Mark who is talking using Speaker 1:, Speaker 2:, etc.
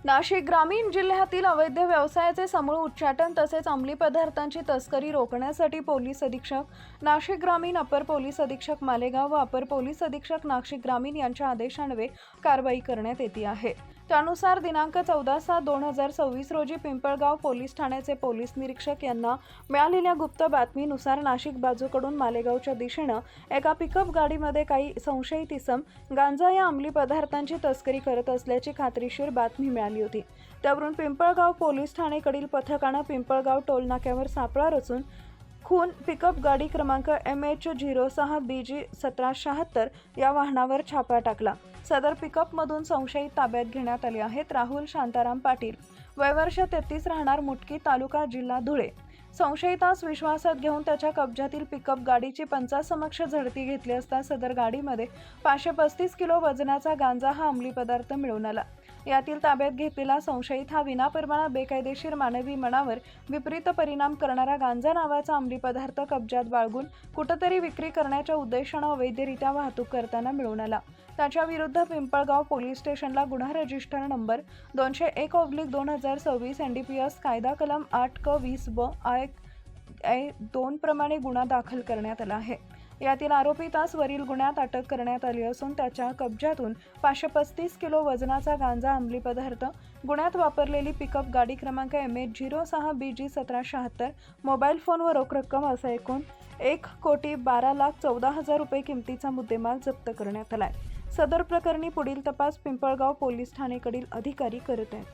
Speaker 1: नाशिक ग्रामीण जिल्ह्यातील अवैध व्यवसायाचे समूळ उच्चाटन तसेच अंमली पदार्थांची तस्करी रोखण्यासाठी पोलीस अधीक्षक नाशिक ग्रामीण, अपर पोलीस अधीक्षक मालेगाव व अपर पोलीस अधीक्षक नाशिक ग्रामीण यांच्या आदेशान्वये कारवाई करण्यात येते आहे। त्यानुसार दिनांक 14/7/2026 रोजी पिंपळगाव पोलीस ठाण्याचे पोलीस निरीक्षक यांना मिळालेल्या गुप्त बातमीनुसार नाशिक बाजूकडून मालेगावच्या दिशेने एका पिकअप गाडीमध्ये काही संशयित इसम गांजा या अंमली पदार्थांची तस्करी करत असल्याची खात्रीशीर बातमी मिळाली होती। त्यावरून पिंपळगाव पोलीस ठाणेकडील पथकाने पिंपळगाव टोल नाक्यावर सापळा रचून खून पिकअप गाडी क्रमांक MH06BG1776 या वाहनावर छापा टाकला। सदर पिकअप मधून संशयित ताब्यात घेण्यात आले आहेत। राहुल शांताराम पाटील, वय वर्ष 33, राहणार मुटकी, तालुका जिल्हा धुळे। संशयितास विश्वासात घेऊन त्याच्या कब्जातील पिकअप गाडीची पंचासमक्ष झडती घेतली असता सदर गाडीमध्ये 535 किलो वजनाचा गांजा हा अंमली पदार्थ मिळून आला। यातील ताब्यात घेतलेला संशयित हा विनाप्रमाणात बेकायदेशीर मानवी मनावर विपरीत परिणाम करणारा गांजा नावाचा अंमली पदार्थ कब्जात बाळगून कुठेतरी विक्री करण्याच्या उद्देशाने अवैधरित्या वाहतूक करताना मिळून आला। त्याच्या विरुद्ध पिंपळगाव पोलीस स्टेशनला गुन्हा रजिस्टर नंबर 201/2026 NDPS कायदा कलम 8(क)20(ब) I(2) प्रमाणे गुन्हा दाखल करण्यात आला आहे। यातील आरोपीतास वरील गुन्ह्यात अटक करण्यात आली असून त्याच्या कब्जातून 535 किलो वजनाचा गांजा अंमली पदार्थ, गुन्ह्यात वापरलेली पिकअप गाडी क्रमांक MH06BG1776, मोबाईल फोन व रोख रक्कम असा एकूण 1,12,14,000 रुपये किमतीचा मुद्देमाल जप्त करण्यात आलाय। सदर प्रकरणी पुढील तपास पिंपळगाव पोलीस ठाणेकडील अधिकारी करत आहेत।